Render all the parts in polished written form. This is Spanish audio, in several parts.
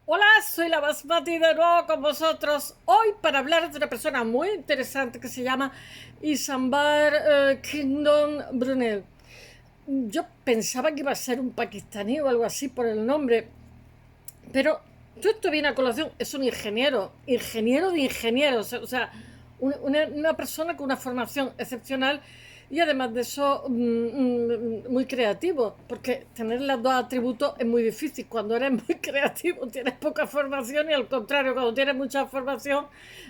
Hola, soy la Basmati de nuevo con vosotros. Hoy para hablar de una persona muy interesante que se llama Isambar Kingdom Brunel. Yo pensaba que iba a ser un pakistaní o algo así por el nombre, pero todo esto viene a colación. Es un ingeniero de ingenieros, o sea, una persona con una formación excepcional y además de eso muy creativo, porque tener los dos atributos es muy difícil. Cuando eres muy creativo tienes poca formación y al contrario, cuando tienes mucha formación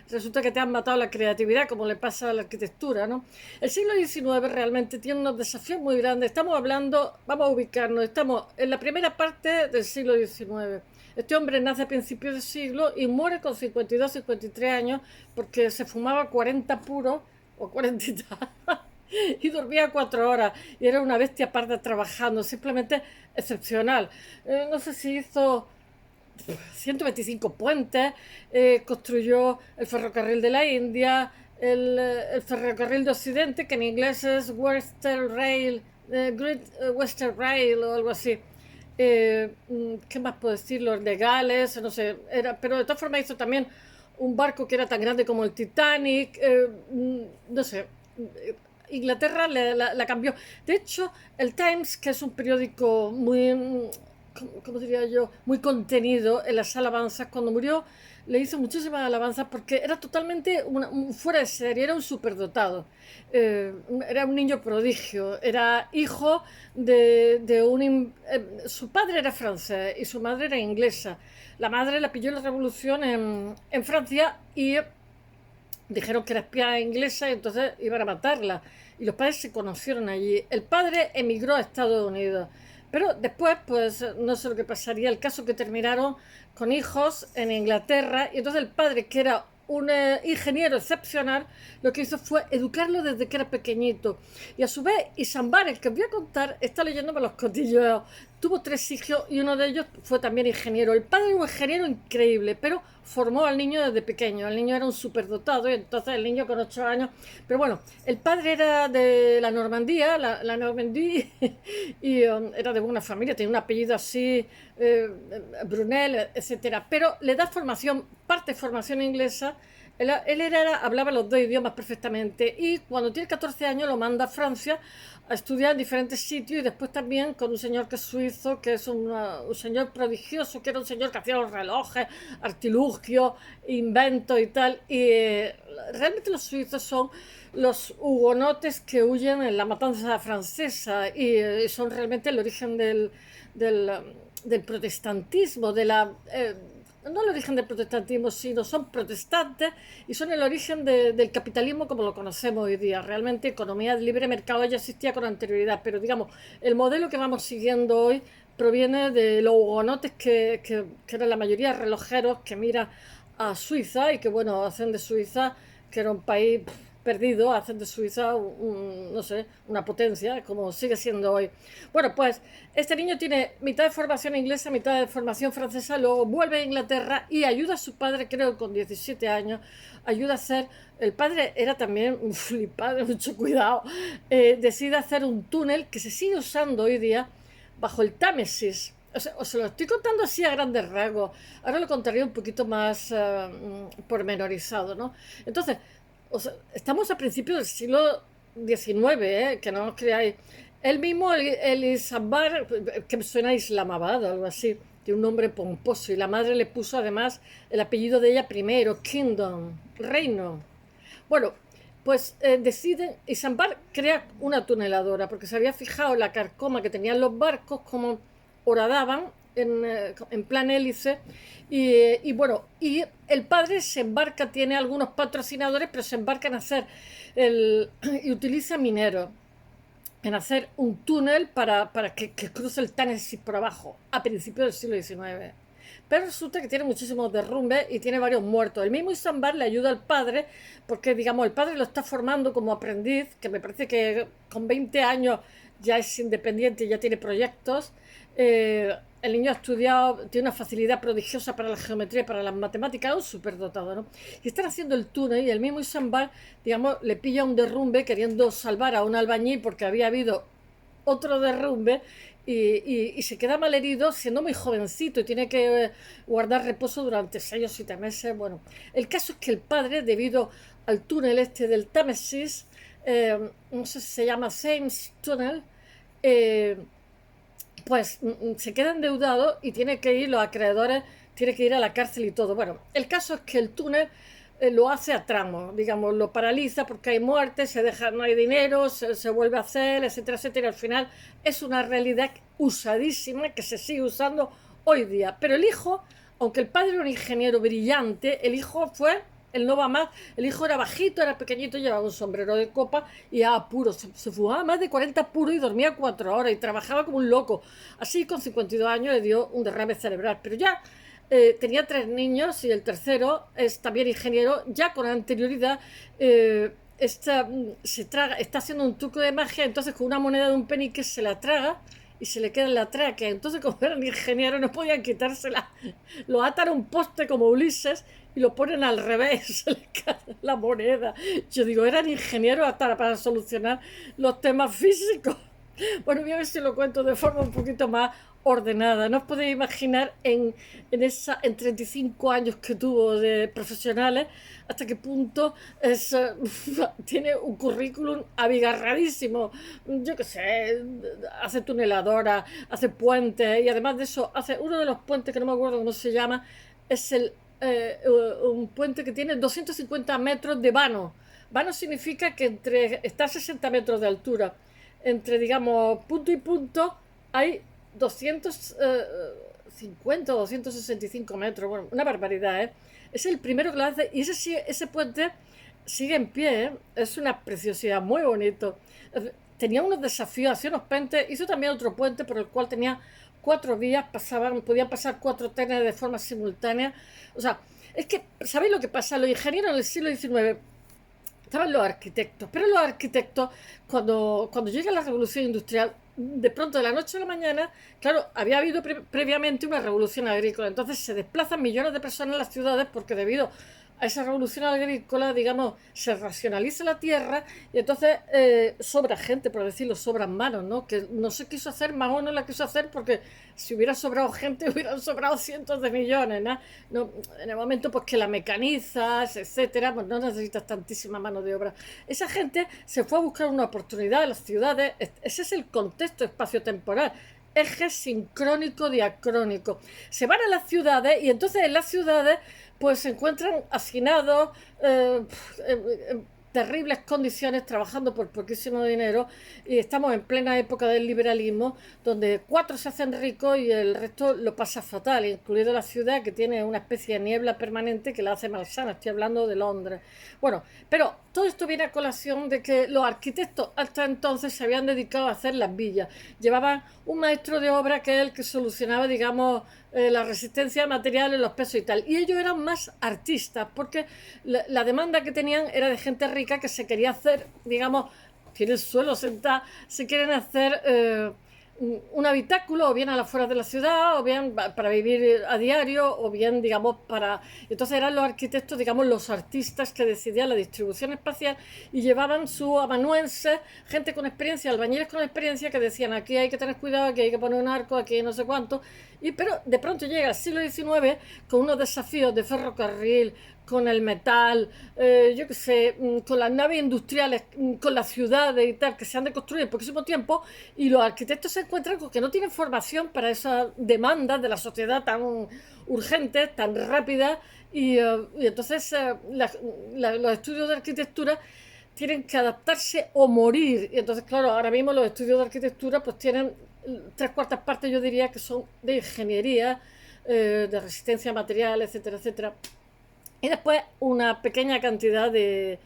resulta que te han matado la creatividad, como le pasa a la arquitectura, ¿no? El siglo XIX realmente tiene unos desafíos muy grandes. Estamos hablando, vamos a ubicarnos, estamos en la primera parte del siglo XIX. Este hombre nace a principios del siglo y muere con 52, 53 años porque se fumaba 40 puros o 40 y tal, y dormía 4 horas y era una bestia parda trabajando, simplemente excepcional. No sé si hizo 125 puentes, construyó el ferrocarril de la India, el ferrocarril de Occidente, que en inglés es Western Rail, Great Western Rail o algo así. ¿Qué más puedo decir? Los legales, no sé, pero de todas formas hizo también un barco que era tan grande como el Titanic, no sé. Inglaterra la cambió. De hecho, el Times, que es un periódico muy, ¿cómo diría yo?, muy contenido en las alabanzas, cuando murió le hizo muchísimas alabanzas porque era totalmente un fuera de serie, era un superdotado. Era un niño prodigio, era hijo de un... su padre era francés y su madre era inglesa. La madre la pilló en la revolución en Francia y dijeron que era espía inglesa y entonces iban a matarla. Y los padres se conocieron allí. El padre emigró a Estados Unidos. Pero después, pues no sé lo que pasaría. El caso que terminaron con hijos en Inglaterra. Y entonces el padre, que era un ingeniero excepcional, lo que hizo fue educarlo desde que era pequeñito. Y a su vez, Isambar, el que os voy a contar, está leyéndome los cotilleos. Tuvo 3 hijos y uno de ellos fue también ingeniero. El padre era un ingeniero increíble, pero formó al niño desde pequeño. El niño era un superdotado y entonces el niño con 8 años. Pero bueno, el padre era de la Normandía, la Normandía, y era de buena familia, tenía un apellido así, Brunel, etcétera. Pero le da formación, parte formación inglesa. Hablaba los dos idiomas perfectamente y cuando tiene 14 años lo manda a Francia a estudiar en diferentes sitios y después también con un señor que es suizo, que es un señor prodigioso, que era un señor que hacía los relojes, artilugios, inventos y tal. Y realmente los suizos son los hugonotes que huyen en la matanza francesa y son realmente el origen del, del protestantismo, no el origen del protestantismo, sino son protestantes y son el origen del capitalismo como lo conocemos hoy día. Realmente economía de libre mercado ya existía con anterioridad, pero digamos, el modelo que vamos siguiendo hoy proviene de los hugonotes que eran la mayoría relojeros que mira a Suiza y que bueno, hacen de Suiza, que era un país perdido, hacen de Suiza no sé, una potencia, como sigue siendo hoy. Bueno, pues este niño tiene mitad de formación inglesa, mitad de formación francesa, luego vuelve a Inglaterra y ayuda a su padre, creo con 17 años, ayuda a hacer, el padre era también un flipado, mucho cuidado, decide hacer un túnel que se sigue usando hoy día bajo el Támesis. O sea, os lo estoy contando así a grandes rasgos. Ahora lo contaré un poquito más pormenorizado, ¿no? Entonces, o sea, estamos a principios del siglo XIX, que no os creáis. Él mismo, el Isambard, que suena a Islamabad o algo así, tiene un nombre pomposo, y la madre le puso además el apellido de ella primero, Kingdom, reino. Bueno, pues deciden, Isambard crea una tuneladora, porque se había fijado la carcoma que tenían los barcos, como horadaban en plan hélice, y bueno, y el padre se embarca, tiene algunos patrocinadores, pero se embarca en hacer y utiliza mineros en hacer un túnel para que cruce el Támesis por abajo a principios del siglo XIX. Pero resulta que tiene muchísimos derrumbes y tiene varios muertos. El mismo Isambar le ayuda al padre porque, digamos, el padre lo está formando como aprendiz, que me parece que con 20 años ya es independiente y ya tiene proyectos. El niño ha estudiado, tiene una facilidad prodigiosa para la geometría y para las matemáticas, es un superdotado, ¿no? Y están haciendo el túnel y el mismo Isambar, digamos, le pilla un derrumbe queriendo salvar a un albañil porque había habido otro derrumbe y se queda malherido siendo muy jovencito y tiene que guardar reposo durante 6 o 7 meses. Bueno, el caso es que el padre, debido al túnel este del Támesis, no sé si se llama Thames Tunnel, eh, pues se queda endeudado y tiene que ir, los acreedores, tiene que ir a la cárcel y todo. Bueno, el caso es que el túnel lo hace a tramos, digamos, lo paraliza porque hay muerte, se deja, no hay dinero, se vuelve a hacer, etcétera, etcétera. Al final es una realidad usadísima que se sigue usando hoy día. Pero el hijo, aunque el padre era un ingeniero brillante, el hijo fue el no va más. El hijo era bajito, era pequeñito, llevaba un sombrero de copa y a puro. Se fumaba más de 40 puros y dormía 4 horas y trabajaba como un loco. Así, con 52 años, le dio un derrame cerebral. Pero ya tenía 3 niños y el tercero es también ingeniero. Ya con anterioridad está haciendo un truco de magia. Entonces, con una moneda de un penique se la traga y se le queda en la tráquea. Entonces, como eran ingenieros, no podían quitársela. Lo atan a un poste como Ulises y lo ponen al revés, se le cae la moneda. Yo digo, eran ingenieros hasta para solucionar los temas físicos. Bueno, voy a ver si lo cuento de forma un poquito más ordenada. No os podéis imaginar en 35 años que tuvo de profesionales hasta qué punto tiene un currículum abigarradísimo. Yo qué sé, hace tuneladoras, hace puentes y además de eso hace uno de los puentes que no me acuerdo cómo se llama, es un puente que tiene 250 metros de vano. Vano significa que está a 60 metros de altura. Entre, digamos, punto y punto hay 250 o 265 metros. Bueno, una barbaridad, ¿eh? Es el primero que lo hace y ese puente sigue en pie, ¿eh? Es una preciosidad, muy bonito. Tenía unos desafíos, hacía unos puentes, hizo también otro puente por el cual tenía 4 vías, podían pasar 4 trenes de forma simultánea. O sea, es que, ¿sabéis lo que pasa? Los ingenieros en el siglo XIX estaban los arquitectos, pero los arquitectos, cuando llega la revolución industrial, de pronto de la noche a la mañana, claro, había habido previamente una revolución agrícola, entonces se desplazan millones de personas en las ciudades porque debido a esa revolución agrícola, digamos, se racionaliza la tierra y entonces sobra gente, por decirlo, sobran manos, ¿no? Que no se quiso hacer, más o no la quiso hacer porque si hubiera sobrado gente hubieran sobrado cientos de millones, ¿no? No, en el momento pues que la mecanizas, etcétera, pues no necesitas tantísima mano de obra. Esa gente se fue a buscar una oportunidad en las ciudades, ese es el contexto espaciotemporal, eje sincrónico diacrónico. Se van a las ciudades y entonces en las ciudades pues se encuentran hacinados en terribles condiciones, trabajando por poquísimo dinero, y estamos en plena época del liberalismo, donde 4 se hacen ricos y el resto lo pasa fatal, incluido la ciudad, que tiene una especie de niebla permanente que la hace malsana. Estoy hablando de Londres. Bueno, pero todo esto viene a colación de que los arquitectos hasta entonces se habían dedicado a hacer las villas. Llevaban un maestro de obra que es el que solucionaba, digamos, la resistencia de materiales, los pesos y tal. Y ellos eran más artistas, porque la demanda que tenían era de gente rica que se quería hacer, digamos, tiene el suelo sentado, se quieren hacer un habitáculo, o bien a las afueras de la ciudad, o bien para vivir a diario, o bien, digamos, para... Entonces eran los arquitectos, digamos, los artistas que decidían la distribución espacial y llevaban su amanuense, gente con experiencia, albañiles con experiencia, que decían, aquí hay que tener cuidado, aquí hay que poner un arco, aquí no sé cuánto. Pero de pronto llega el siglo XIX con unos desafíos de ferrocarril, con el metal, yo qué sé, con las naves industriales, con las ciudades y tal, que se han de construir en poquísimo tiempo, y los arquitectos se encuentran con que no tienen formación para esas demandas de la sociedad tan urgentes, tan rápidas, y entonces los estudios de arquitectura tienen que adaptarse o morir. Y entonces, claro, ahora mismo los estudios de arquitectura pues tienen 3/4 partes, yo diría, que son de ingeniería, de resistencia a material, etcétera, etcétera. Y después una pequeña cantidad de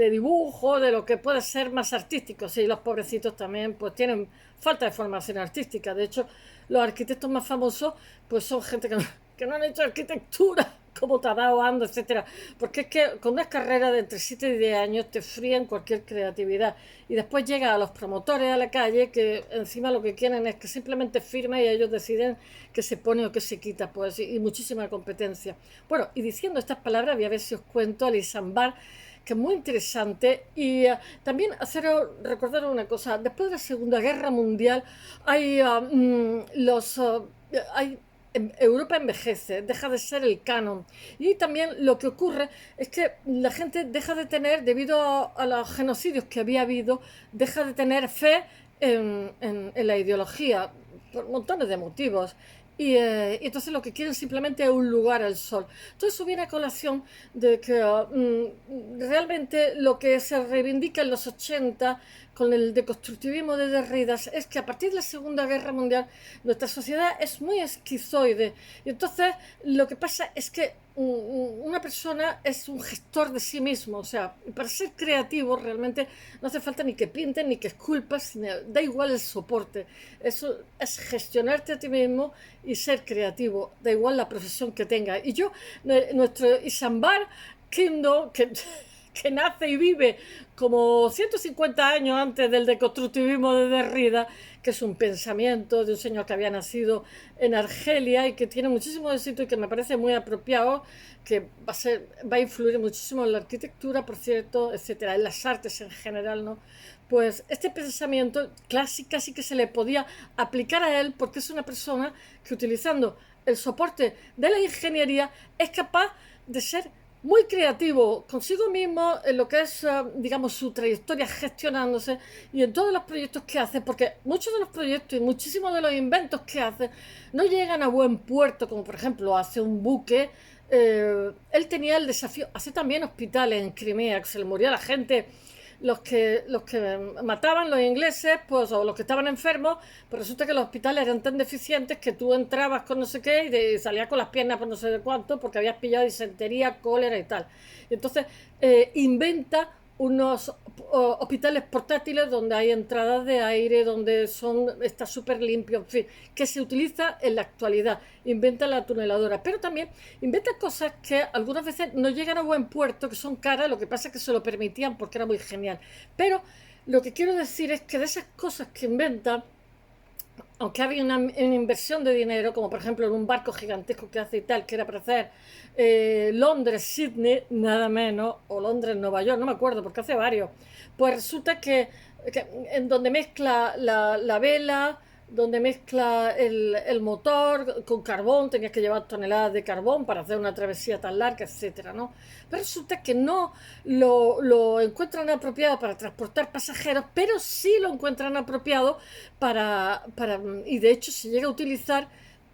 dibujo, de lo que puede ser más artístico. Sí, los pobrecitos también pues tienen falta de formación artística. De hecho, los arquitectos más famosos pues son gente que no han hecho arquitectura, como Tadao Ando, etcétera. Porque es que con una carrera de entre 7 y 10 años te frían cualquier creatividad. Y después llega a los promotores a la calle, que encima lo que quieren es que simplemente firme y ellos deciden que se pone o que se quita, pues, y muchísima competencia. Bueno, y diciendo estas palabras, voy a ver si os cuento al Isambar, que es muy interesante. Y también recordar una cosa, después de la Segunda Guerra Mundial hay Europa envejece, deja de ser el canon. Y también lo que ocurre es que la gente deja de tener, debido a los genocidios que había habido, deja de tener fe en la ideología, por montones de motivos. Y entonces lo que quieren simplemente es un lugar al sol. Todo eso viene a colación de que realmente lo que se reivindica en los 80 con el deconstructivismo de Derrida es que a partir de la Segunda Guerra Mundial nuestra sociedad es muy esquizoide. Y entonces lo que pasa es que una persona es un gestor de sí mismo. O sea, para ser creativo realmente no hace falta ni que pinten ni que esculpas, sino, da igual el soporte. Eso es gestionarte a ti mismo y ser creativo, da igual la profesión que tengas. Y nuestro Isambar Kingdom, que nace y vive como 150 años antes del deconstructivismo de Derrida, que es un pensamiento de un señor que había nacido en Argelia y que tiene muchísimo éxito y que me parece muy apropiado, que va a influir muchísimo en la arquitectura, por cierto, etcétera, en las artes en general, ¿no? Pues este pensamiento casi que se le podía aplicar a él, porque es una persona que, utilizando el soporte de la ingeniería, es capaz de ser muy creativo consigo mismo en lo que es, digamos, su trayectoria gestionándose y en todos los proyectos que hace, porque muchos de los proyectos y muchísimos de los inventos que hace no llegan a buen puerto, como por ejemplo hace un buque. Él tenía el desafío, hace también hospitales en Crimea, que se le moría a la gente, los que mataban los ingleses, pues, o los que estaban enfermos, pues resulta que los hospitales eran tan deficientes que tú entrabas con no sé qué y salías con las piernas por no sé de cuánto porque habías pillado disentería, cólera y tal. Y entonces inventa unos hospitales portátiles donde hay entradas de aire, donde está súper limpio, en fin, que se utiliza en la actualidad. Inventa la tuneladora, pero también inventa cosas que algunas veces no llegan a buen puerto, que son caras, lo que pasa es que se lo permitían porque era muy genial. Pero lo que quiero decir es que de esas cosas que inventa, aunque había una inversión de dinero, como por ejemplo en un barco gigantesco que hace y tal, que era para hacer Londres-Sydney, nada menos, o Londres-Nueva York, no me acuerdo, porque hace varios, pues resulta que en donde mezcla la vela, donde mezcla el motor con carbón, tenías que llevar toneladas de carbón para hacer una travesía tan larga, etcétera, ¿no? Pero resulta que no lo encuentran apropiado para transportar pasajeros, pero sí lo encuentran apropiado y de hecho se llega a utilizar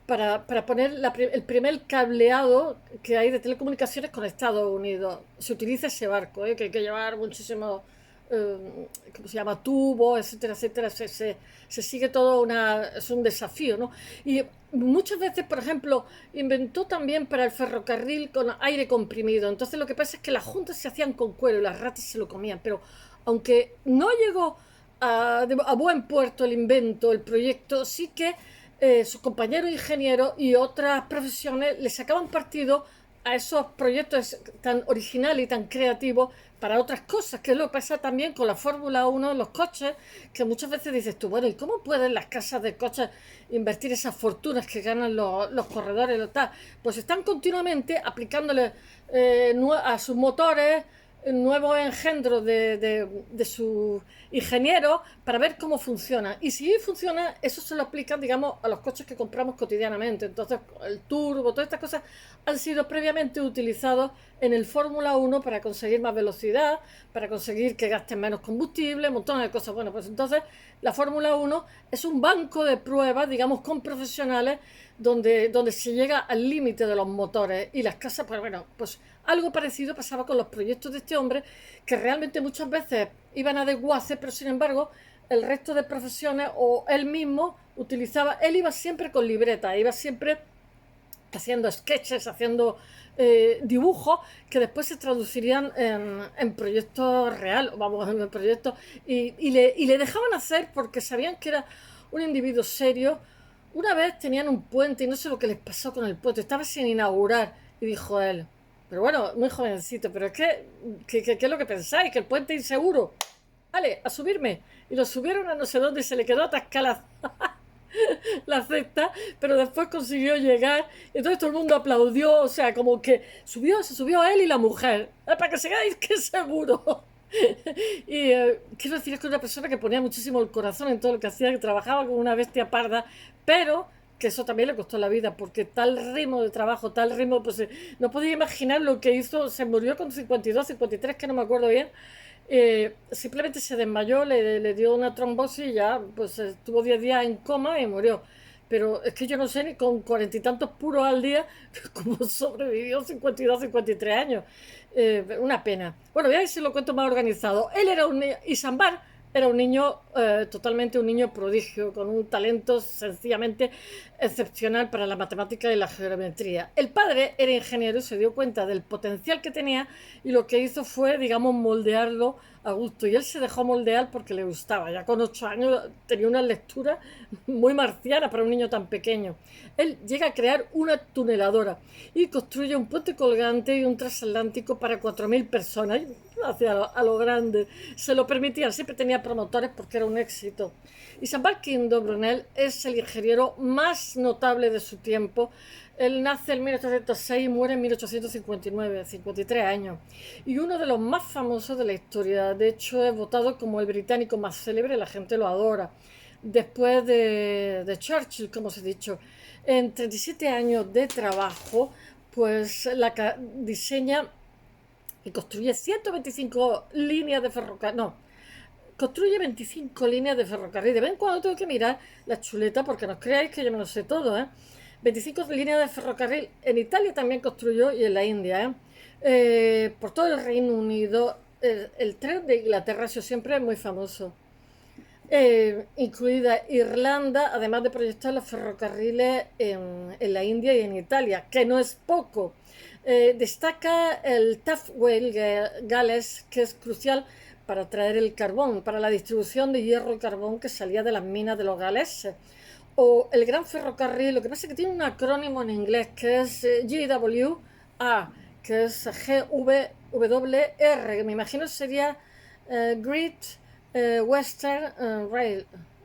para poner el primer cableado que hay de telecomunicaciones con Estados Unidos. Se utiliza ese barco, que hay que llevar muchísimos, ¿cómo se llama? Tubos, etcétera, etcétera. Se sigue todo es un desafío, ¿no? Y muchas veces, por ejemplo, inventó también para el ferrocarril con aire comprimido. Entonces lo que pasa es que las juntas se hacían con cuero y las ratas se lo comían. Pero aunque no llegó a buen puerto el invento, el proyecto, sí que sus compañeros ingenieros y otras profesiones le sacaban partido a esos proyectos tan originales y tan creativos para otras cosas, que es lo que pasa también con la Fórmula 1, los coches, que muchas veces dices tú, bueno, ¿y cómo pueden las casas de coches invertir esas fortunas que ganan los corredores y tal? Pues están continuamente aplicándole a sus motores nuevos engendros de sus ingenieros para ver cómo funciona. Y si funciona, eso se lo aplican, digamos, a los coches que compramos cotidianamente. Entonces, el turbo, todas estas cosas han sido previamente utilizados en el Fórmula 1 para conseguir más velocidad, para conseguir que gasten menos combustible, un montón de cosas. Bueno, pues entonces la Fórmula 1 es un banco de pruebas, digamos, con profesionales donde se llega al límite de los motores y las casas, pues bueno, pues algo parecido pasaba con los proyectos de este hombre, que realmente muchas veces iban a desguace, pero sin embargo el resto de profesiones o él mismo él iba siempre con libreta, iba siempre haciendo sketches, haciendo dibujos que después se traducirían en proyectos reales, vamos, en proyectos, y le dejaban hacer porque sabían que era un individuo serio. Una vez tenían un puente y no sé lo que les pasó con el puente, estaba sin inaugurar y dijo él, pero bueno, muy jovencito, pero es ¿qué es lo que pensáis? Que el puente es inseguro. Vale, a subirme. Y lo subieron a no sé dónde y se le quedó atascada la cesta, pero después consiguió llegar, y entonces todo el mundo aplaudió, o sea, como que se subió él y la mujer, para que seáis que seguro. Y quiero decir, es que era una persona que ponía muchísimo el corazón en todo lo que hacía, que trabajaba como una bestia parda, pero que eso también le costó la vida, porque tal ritmo de trabajo, tal ritmo, pues no podía imaginar lo que hizo, se murió con 52, 53, que no me acuerdo bien, simplemente se desmayó, le dio una trombosis y ya, pues estuvo 10 días en coma y murió. Pero es que yo no sé ni con 40 y tantos puros al día cómo sobrevivió 52, 53 años. Una pena. Bueno, ya se lo cuento más organizado. Él era un Isambar era un niño, totalmente un niño prodigio, con un talento sencillamente excepcional para la matemática y la geometría. El padre era ingeniero y se dio cuenta del potencial que tenía y lo que hizo fue, digamos, moldearlo a gusto. Y él se dejó moldear porque le gustaba. Ya con 8 años tenía una lectura muy marciana para un niño tan pequeño. Él llega a crear una tuneladora y construye un puente colgante y un transatlántico para 4.000 personas. Hacia a lo grande. Se lo permitían, siempre tenía promotores porque era un éxito. Isambard Kingdom Brunel es el ingeniero más notable de su tiempo. Él nace en 1806 y muere en 1859, 53 años. Y uno de los más famosos de la historia. De hecho, es votado como el británico más célebre, la gente lo adora. Después de Churchill, como os he dicho. En 37 años de trabajo, pues diseña y construye 125 líneas de ferrocarril. No, construye 25 líneas de ferrocarril. De vez en cuando tengo que mirar la chuleta porque no os creáis que yo me lo sé todo, ¿eh? 25 líneas de ferrocarril. En Italia también construyó y en la India, ¿eh? Por todo el Reino Unido. El tren de Inglaterra ha sido siempre muy famoso. Incluida Irlanda, además de proyectar los ferrocarriles en la India y en Italia, que no es poco. Destaca el Taffrail Gales, que es crucial para traer el carbón, para la distribución de hierro y carbón que salía de las minas de los galeses. O el Gran Ferrocarril, lo que pasa es que tiene un acrónimo en inglés que es GWA, que es GWR, que me imagino sería Great Western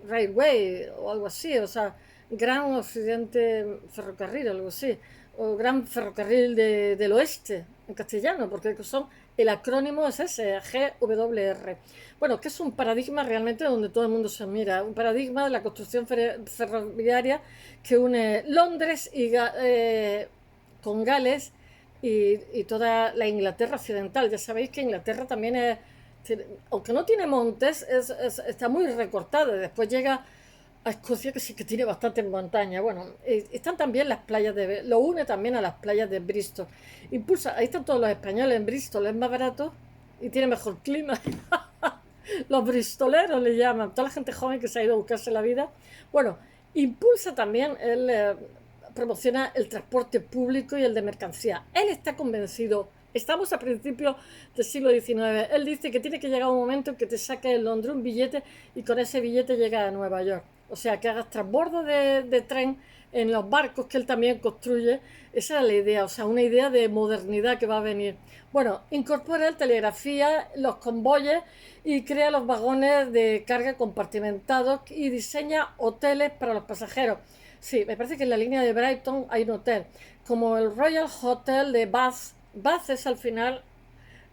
Railway o algo así, o sea, Gran Occidente Ferrocarril, algo así, o Gran Ferrocarril del Oeste, en castellano, porque son, el acrónimo es ese, GWR. Bueno, que es un paradigma realmente donde todo el mundo se mira, un paradigma de la construcción ferroviaria que une Londres con Gales y toda la Inglaterra occidental. Ya sabéis que Inglaterra también es, aunque no tiene montes, está muy recortada. Después llega a Escocia, que sí que tiene bastante montaña. Bueno, están también las playas lo une también a las playas de Bristol. Impulsa, ahí están todos los españoles en Bristol, es más barato y tiene mejor clima. Los bristoleros le llaman, toda la gente joven que se ha ido a buscarse la vida. Bueno, impulsa también, él promociona el transporte público y el de mercancía. Él está convencido. Estamos a principios del siglo XIX. Él dice que tiene que llegar un momento en que te saques en Londres un billete y con ese billete llegas a Nueva York. O sea, que hagas transbordo de tren en los barcos que él también construye. Esa era la idea, o sea, una idea de modernidad que va a venir. Bueno, incorpora el telegrafía, los convoyes y crea los vagones de carga compartimentados y diseña hoteles para los pasajeros. Sí, me parece que en la línea de Brighton hay un hotel, como el Royal Hotel de Bath. Bath es al final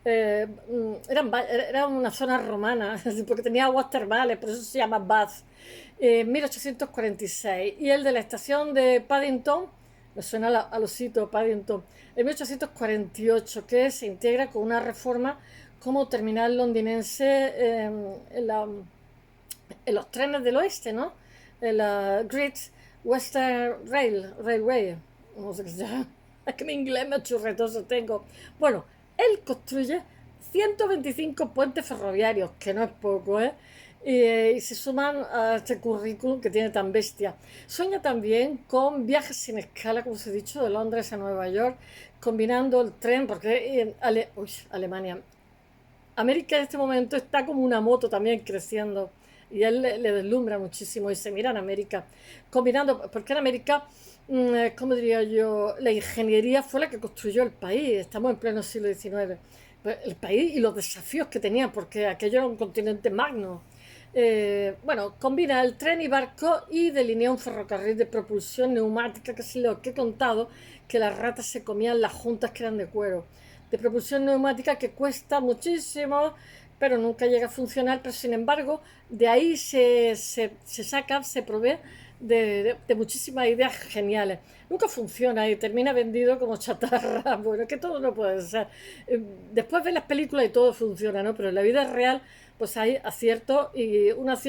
era una zona romana, porque tenía aguas termales, por eso se llama Bath, 1846. Y el de la estación de Paddington, me suena al osito Paddington, en 1848, que se integra con una reforma como terminal londinense en los trenes del oeste, ¿no? En la Great Western Railway, no sé qué se llama. Es que mi inglés me churretoso tengo. Bueno, él construye 125 puentes ferroviarios, que no es poco, ¿eh? Y se suman a este currículum que tiene tan bestia. Sueña también con viajes sin escala, como os he dicho, de Londres a Nueva York, combinando el tren, porque en Alemania. América en este momento está como una moto también creciendo y él le deslumbra muchísimo y se mira en América, combinando, porque en América, ¿cómo diría yo? La ingeniería fue la que construyó el país, estamos en pleno siglo XIX, el país y los desafíos que tenía, porque aquello era un continente magno. Bueno, combina el tren y barco y delinea un ferrocarril de propulsión neumática, que es lo que he contado, que las ratas se comían las juntas que eran de cuero. De propulsión neumática que cuesta muchísimo, pero nunca llega a funcionar, pero sin embargo, de ahí se saca, se provee de muchísimas ideas geniales. Nunca funciona y termina vendido como chatarra. Bueno, que todo no puede ser. Después ves las películas y todo funciona, ¿no? Pero en la vida real pues hay acierto y unos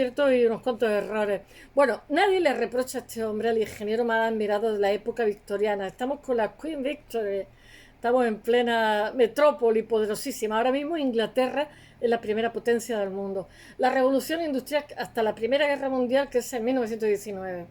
cuantos errores. Bueno, nadie le reprocha a este hombre, al ingeniero más admirado de la época victoriana. Estamos con la Queen Victory, estamos en plena metrópoli poderosísima. Ahora mismo Inglaterra es la primera potencia del mundo. La revolución industrial hasta la Primera Guerra Mundial, que es en 1919.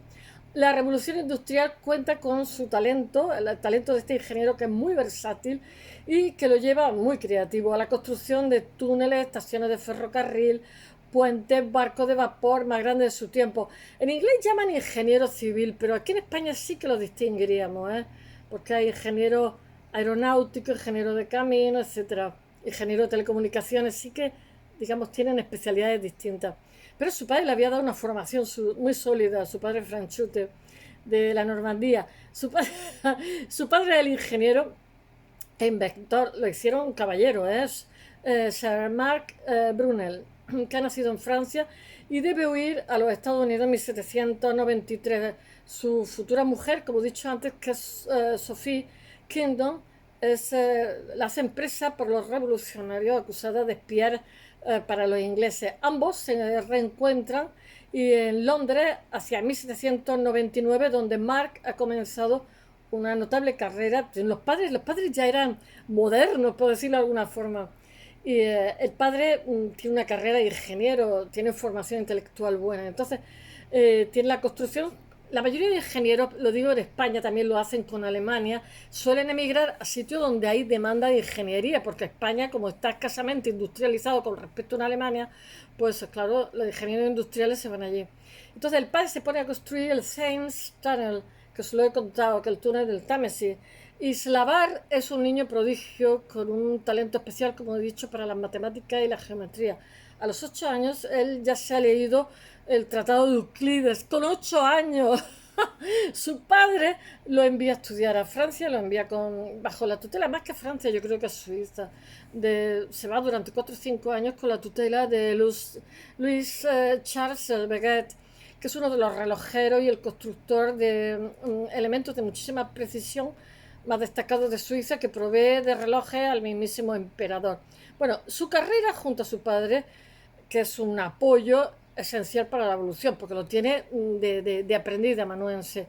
La revolución industrial cuenta con su talento, el talento de este ingeniero que es muy versátil y que lo lleva muy creativo a la construcción de túneles, estaciones de ferrocarril, puentes, barcos de vapor más grandes de su tiempo. En inglés llaman ingeniero civil, pero aquí en España sí que lo distinguiríamos, ¿eh? Porque hay ingeniero aeronáutico, ingeniero de camino, etcétera, ingeniero de telecomunicaciones, sí que, digamos, tienen especialidades distintas. Pero su padre le había dado una formación muy sólida, su padre Franchute, de la Normandía. Su padre era el ingeniero e inventor, lo hicieron un caballero, es Sir Marc Brunel, que ha nacido en Francia y debe huir a los Estados Unidos en 1793. Su futura mujer, como he dicho antes, que es Sophie Kingdom, la hace presa por los revolucionarios acusada de espiar para los ingleses. Ambos se reencuentran y en Londres hacia 1799, donde Mark ha comenzado una notable carrera. Los padres ya eran modernos, por decirlo de alguna forma. Y el padre tiene una carrera de ingeniero, tiene formación intelectual buena. Entonces, tiene la construcción. La mayoría de ingenieros, lo digo en España, también lo hacen con Alemania, suelen emigrar a sitios donde hay demanda de ingeniería, porque España, como está escasamente industrializado con respecto a Alemania, pues claro, los ingenieros industriales se van allí. Entonces el padre se pone a construir el Thames Tunnel, que os lo he contado, que es el túnel del Támesis. Y Slavar es un niño prodigio con un talento especial, como he dicho, para las matemáticas y la geometría. A los 8 años él ya se ha leído el Tratado de Euclides, con 8 años. Su padre lo envía a estudiar a Francia, lo envía bajo la tutela, más que a Francia, yo creo que a Suiza. Se va durante 4 o 5 años con la tutela de Louis Charles Baguette, que es uno de los relojeros y el constructor de elementos de muchísima precisión más destacados de Suiza, que provee de relojes al mismísimo emperador. Bueno, su carrera junto a su padre, que es un apoyo esencial para la evolución, porque lo tiene de aprendiz de amanuense.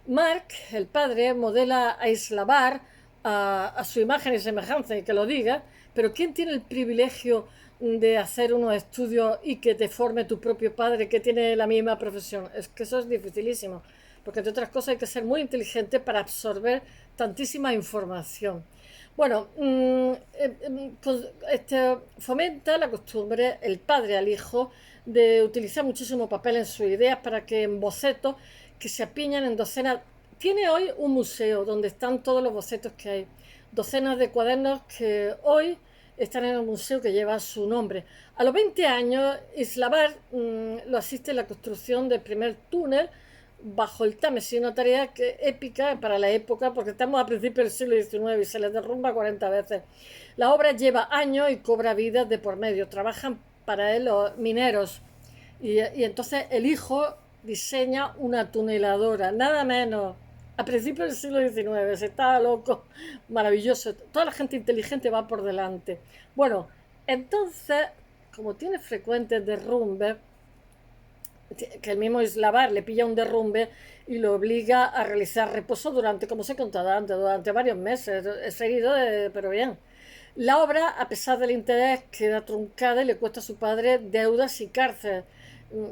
Marc, el padre, modela a Islavar a su imagen y semejanza, y que lo diga, pero ¿quién tiene el privilegio de hacer unos estudios y que te forme tu propio padre que tiene la misma profesión? Es que eso es dificilísimo, porque entre otras cosas hay que ser muy inteligente para absorber tantísima información. Bueno, fomenta la costumbre, el padre al hijo, de utilizar muchísimo papel en sus ideas para que en bocetos que se apiñan en docenas. Tiene hoy un museo donde están todos los bocetos que hay, docenas de cuadernos que hoy están en el museo que lleva su nombre. A los 20 años, Islavar lo asiste en la construcción del primer túnel bajo el Támesis, una tarea épica para la época, porque estamos a principios del siglo XIX y se les derrumba 40 veces. La obra lleva años y cobra vidas de por medio. Trabajan para él los mineros y entonces el hijo diseña una tuneladora, nada menos. A principios del siglo XIX, se estaba loco, maravilloso. Toda la gente inteligente va por delante. Bueno, entonces, como tiene frecuentes derrumbes, que el mismo Islavar le pilla un derrumbe y lo obliga a realizar reposo durante, como se contaba antes, durante varios meses. Es herido, pero bien. La obra, a pesar del interés, queda truncada y le cuesta a su padre deudas y cárcel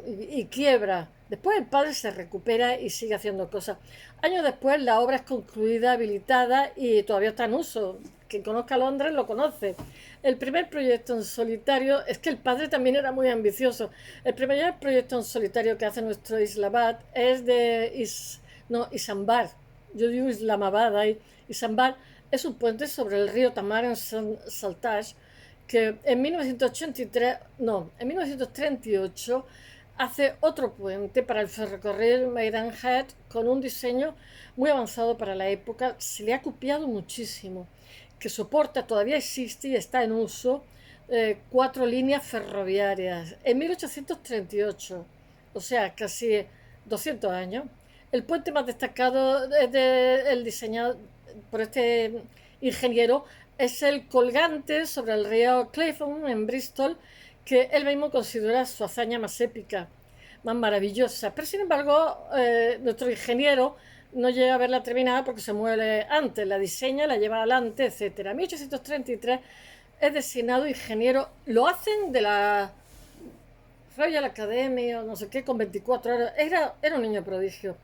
y quiebra. Después el padre se recupera y sigue haciendo cosas. Años después la obra es concluida, habilitada y todavía está en uso. Quien conozca Londres lo conoce. El primer proyecto en solitario, es que el padre también era muy ambicioso. El primer proyecto en solitario que hace nuestro Islamabad es de Isambard. Yo digo Islamabad ahí. Isambard es un puente sobre el río Tamar en Saltage, que en 1983, no, en 1938 hace otro puente para el ferrocarril Maidenhead con un diseño muy avanzado para la época. Se le ha copiado muchísimo, que soporta, todavía existe y está en uso, 4 líneas ferroviarias. En 1838, o sea, casi 200 años, el puente más destacado el diseñado por este ingeniero es el colgante sobre el río Clifton en Bristol, que él mismo considera su hazaña más épica, más maravillosa. Pero sin embargo, nuestro ingeniero no llega a verla terminada porque se muere antes, la diseña, la lleva adelante, etc. En 1833 es designado ingeniero, lo hacen de la Royal Academy o no sé qué, con 24 horas, era un niño prodigio.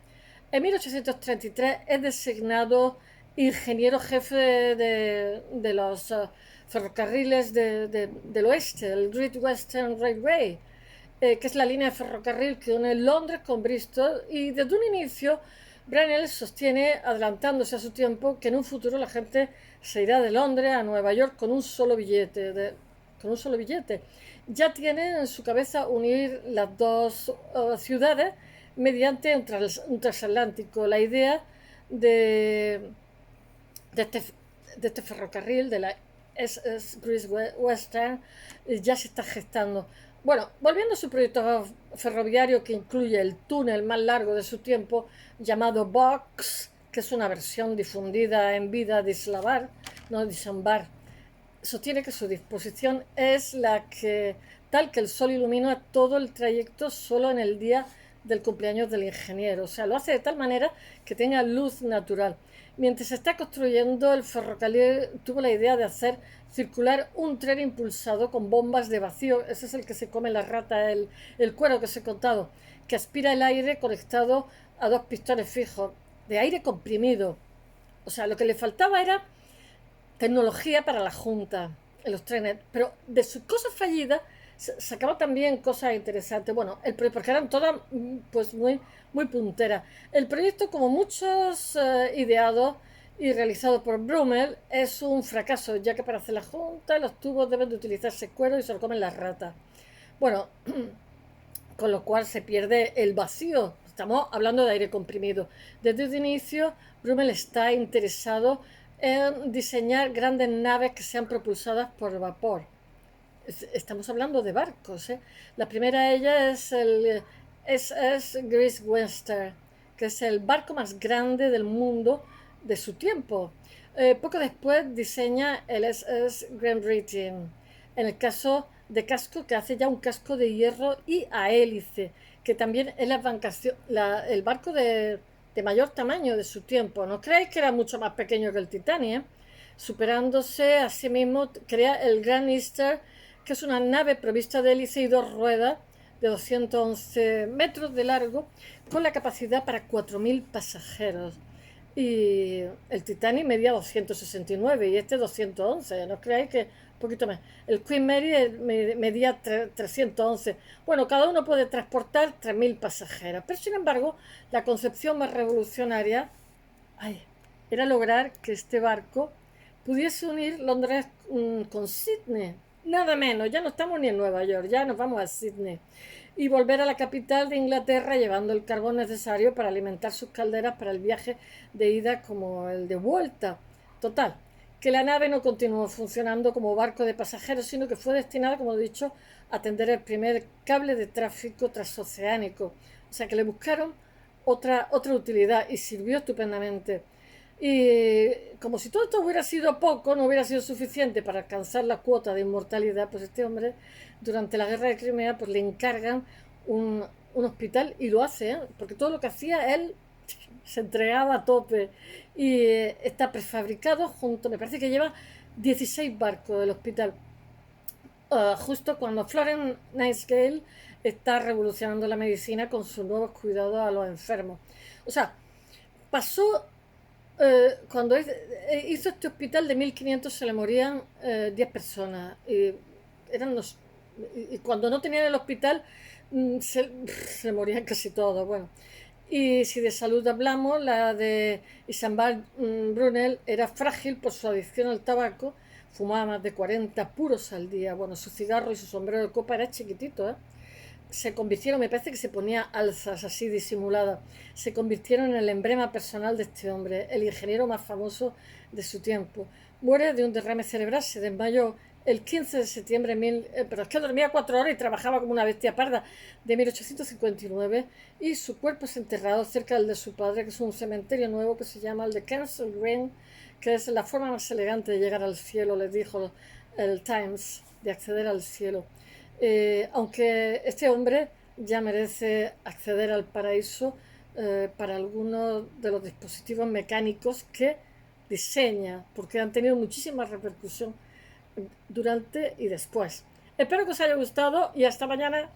En 1833 es designado ingeniero jefe de los ferrocarriles del oeste, el Great Western Railway, que es la línea de ferrocarril que une Londres con Bristol, y desde un inicio Brunel sostiene, adelantándose a su tiempo, que en un futuro la gente se irá de Londres a Nueva York con un solo billete. Con un solo billete. Ya tiene en su cabeza unir las dos ciudades mediante un transatlántico. La idea de, de este ferrocarril, de la SS Great Western, ya se está gestando. Bueno, volviendo a su proyecto ferroviario, que incluye el túnel más largo de su tiempo, llamado Box, que es una versión difundida en vida de Islabar, no de Isambar, sostiene que su disposición es la que tal que el sol ilumina todo el trayecto solo en el día del cumpleaños del ingeniero. O sea, lo hace de tal manera que tenga luz natural. Mientras se está construyendo, el ferrocarril tuvo la idea de hacer circular un tren impulsado con bombas de vacío. Ese es el que se come la rata, el cuero que os he contado, que aspira el aire conectado a dos pistones fijos de aire comprimido. O sea, lo que le faltaba era tecnología para la Junta en los trenes, pero de sus cosas fallidas sacaba también cosas interesantes. Bueno, porque eran todas pues muy punteras. El proyecto, como muchos ideados y realizados por Brummel, es un fracaso, ya que para hacer la Junta los tubos deben de utilizarse cuero y se lo comen las ratas. Bueno, con lo cual se pierde el vacío. Estamos hablando de aire comprimido. Desde el inicio, Brummel está interesado en diseñar grandes naves que sean propulsadas por vapor. Estamos hablando de barcos, ¿eh? La primera de ellas es el SS Great Western, que es el barco más grande del mundo de su tiempo. Poco después diseña el SS Great Britain, en el caso de casco, que hace ya un casco de hierro y a hélice, que también es el barco de mayor tamaño de su tiempo. No creáis que era mucho más pequeño que el Titanic, ¿eh? Superándose a sí mismo, crea el Grand Eastern, que es una nave provista de hélice y dos ruedas de 211 metros de largo, con la capacidad para 4.000 pasajeros. Y el Titanic medía 269 y este 211, no creáis que un poquito más. El Queen Mary medía 311. Bueno, cada uno puede transportar 3.000 pasajeros, pero sin embargo la concepción más revolucionaria era lograr que este barco pudiese unir Londres con Sydney, nada menos. Ya no estamos ni en Nueva York, ya nos vamos a Sydney, y volver a la capital de Inglaterra llevando el carbón necesario para alimentar sus calderas para el viaje de ida como el de vuelta. Total, que la nave no continuó funcionando como barco de pasajeros, sino que fue destinada, como he dicho, a tender el primer cable de tráfico transoceánico. O sea que le buscaron otra utilidad y sirvió estupendamente. Y como si todo esto hubiera sido poco, no hubiera sido suficiente para alcanzar la cuota de inmortalidad, pues este hombre, durante la guerra de Crimea, pues le encargan un hospital, y lo hace, ¿eh? Porque todo lo que hacía él se entregaba a tope, y está prefabricado junto, me parece que lleva 16 barcos del hospital, justo cuando Florence Nightingale está revolucionando la medicina con sus nuevos cuidados a los enfermos. O sea, pasó, cuando hizo este hospital de 1.500 se le morían 10 personas, y cuando no tenían el hospital se morían casi todos. Bueno, y si de salud hablamos, la de Isambard Brunel era frágil por su adicción al tabaco. fumaba más de 40 puros al día. Bueno, su cigarro y su sombrero de copa era chiquitito, ¿eh? Se convirtieron, me parece que se ponía alzas así disimuladas, se convirtieron en el emblema personal de este hombre, el ingeniero más famoso de su tiempo. Muere de un derrame cerebral, se desmayó el 15 de septiembre, pero es que dormía 4 horas y trabajaba como una bestia parda, de 1859, y su cuerpo es enterrado cerca del de su padre, que es un cementerio nuevo que se llama el de Kensal Green, que es la forma más elegante de llegar al cielo, les dijo el Times, de acceder al cielo. Aunque este hombre ya merece acceder al paraíso para algunos de los dispositivos mecánicos que diseña, porque han tenido muchísima repercusión durante y después. Espero que os haya gustado y hasta mañana.